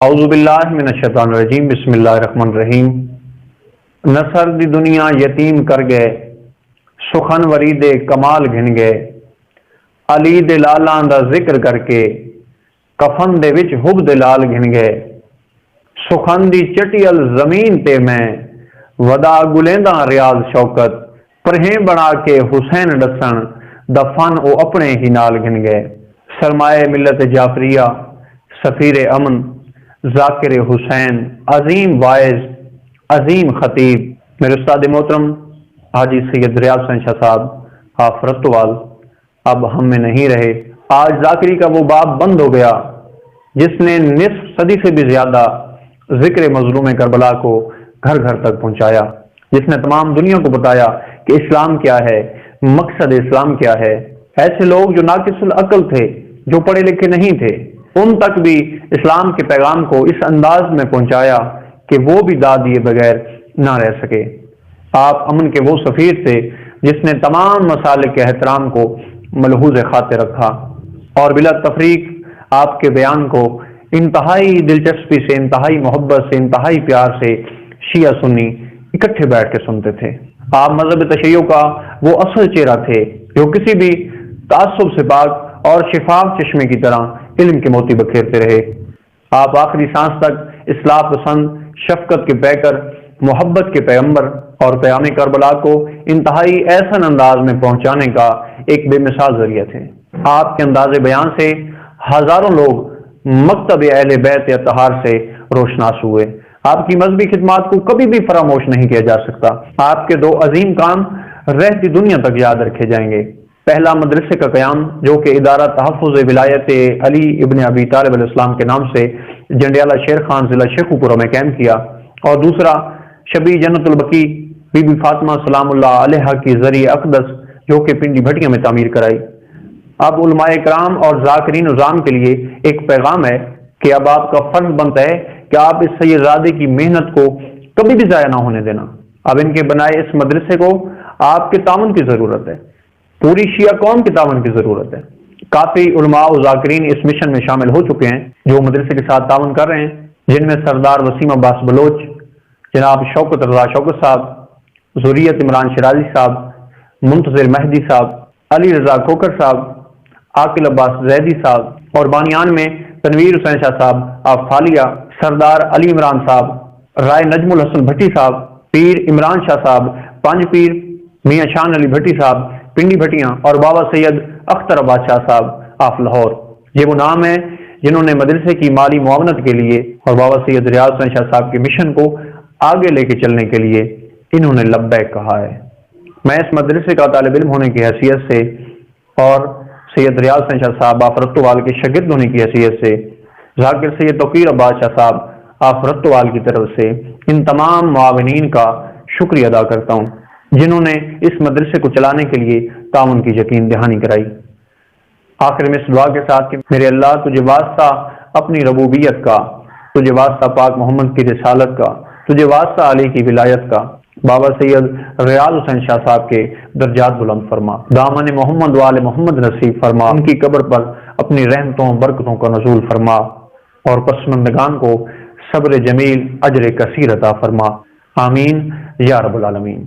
اعوذ باللہ من الشیطان الرجیم، بسم اللہ الرحمن الرحیم۔ نصر دی دنیا یتیم کر گئے، سخن ورید کمال گھن گئے، علی دے لالاں دا ذکر کر کے کفن دے وچ حب دے لال گھن گئے، سخن دی چٹیل زمین تے میں ودا گلینداں ریاض شوکت، پرہیں بنا کے حسین ڈسن دفن او اپنے ہی نال گھن گئے۔ سرمائے ملت جعفریہ، سفیر امن، ذاکر حسین، عظیم واعظ، عظیم خطیب، میرے استاد محترم حاجی سید ریاض حسین شاہ صاحب آفرتوال اب ہم میں نہیں رہے۔ آج ذاکری کا وہ باب بند ہو گیا جس نے نصف صدی سے بھی زیادہ ذکر مظلوم کربلا کو گھر گھر تک پہنچایا، جس نے تمام دنیا کو بتایا کہ اسلام کیا ہے، مقصد اسلام کیا ہے۔ ایسے لوگ جو ناقص العقل تھے، جو پڑھے لکھے نہیں تھے، ان تک بھی اسلام کے پیغام کو اس انداز میں پہنچایا کہ وہ بھی داد دیے بغیر نہ رہ سکے۔ آپ امن کے وہ سفیر تھے جس نے تمام مسالک کے احترام کو ملحوظ خاطر رکھا اور بلا تفریق آپ کے بیان کو انتہائی دلچسپی سے، انتہائی محبت سے، انتہائی پیار سے شیعہ سنی اکٹھے بیٹھ کے سنتے تھے۔ آپ مذہب تشیع کا وہ اصل چہرہ تھے جو کسی بھی تعصب سے پاک اور شفاف چشمے کی طرح علم کے موتی بکھیرتے رہے۔ آپ آخری سانس تک اصلاح پسند، شفقت کے پیکر، محبت کے پیغمبر اور پیام کربلا کو انتہائی احسن انداز میں پہنچانے کا ایک بے مثال ذریعہ تھے۔ آپ کے انداز بیان سے ہزاروں لوگ مکتب اہل بیت اطہار سے روشناس ہوئے۔ آپ کی مذہبی خدمات کو کبھی بھی فراموش نہیں کیا جا سکتا۔ آپ کے دو عظیم کام رہتی دنیا تک یاد رکھے جائیں گے۔ پہلا، مدرسے کا قیام جو کہ ادارہ تحفظ ولایت علی ابن ابی طالب علیہ السلام کے نام سے جنڈیالہ شیر خان ضلع شیخوپورہ میں قائم کیا، اور دوسرا، شبیہ جنت البقیع بی بی فاطمہ سلام اللہ علیہا کی ذریعہ اقدس جو کہ پنڈی بھٹیاں میں تعمیر کرائی۔ اب علماء کرام اور ذاکرین نظام کے لیے ایک پیغام ہے کہ اب آپ کا فرض بنتا ہے کہ آپ اس سیدزادے کی محنت کو کبھی بھی ضائع نہ ہونے دینا۔ اب ان کے بنائے اس مدرسے کو آپ کے تعاون کی ضرورت ہے، پوری شیعہ قوم کے تعاون کی ضرورت ہے۔ کافی علماء و ذاکرین اس مشن میں شامل ہو چکے ہیں جو مدرسے کے ساتھ تعاون کر رہے ہیں، جن میں سردار وسیم عباس بلوچ، جناب شوکت رضا شوکت صاحب، ذریت عمران شرازی صاحب، منتظر مہدی صاحب، علی رضا کھوکر صاحب، عاقل عباس زیدی صاحب، اور بانیان میں تنویر حسین شاہ صاحب آف فالیہ، سردار علی عمران صاحب، رائے نجم الحسن بھٹی صاحب، پیر عمران شاہ صاحب، پانچ پیر میاں شان علی بھٹی صاحب پنڈی بھٹیاں، اور بابا سید اختر عباس شاہ صاحب آف لاہور۔ یہ وہ نام ہے جنہوں نے مدرسے کی مالی معاونت کے لیے اور بابا سید ریاض حسین شاہ صاحب کے مشن کو آگے لے کے چلنے کے لیے انہوں نے لبیک کہا ہے۔ میں اس مدرسے کا طالب علم ہونے کی حیثیت سے اور سید ریاض حسین شاہ صاحب آفرتوال کے شاگرد ہونے کی حیثیت سے ذاکر سید توقیر عباس شاہ صاحب آفرتوال کی طرف سے ان تمام معاونین کا شکریہ ادا کرتا ہوں جنہوں نے اس مدرسے کو چلانے کے لیے تعاون کی یقین دہانی کرائی۔ آخر میں اس دعا کے ساتھ کہ میرے اللہ تجھے واسطہ اپنی ربوبیت کا، تجھے واسطہ پاک محمد کی رسالت کا، تجھے واسطہ علی کی ولایت کا، بابا سید ریاض حسین شاہ صاحب کے درجات بلند فرما، دامن محمد وآل محمد نصیب فرما، ان کی قبر پر اپنی رحمتوں برکتوں کا نزول فرما، اور پسماندگان کو صبر جمیل اجر کثیر عطا فرما، آمین یا رب العالمین۔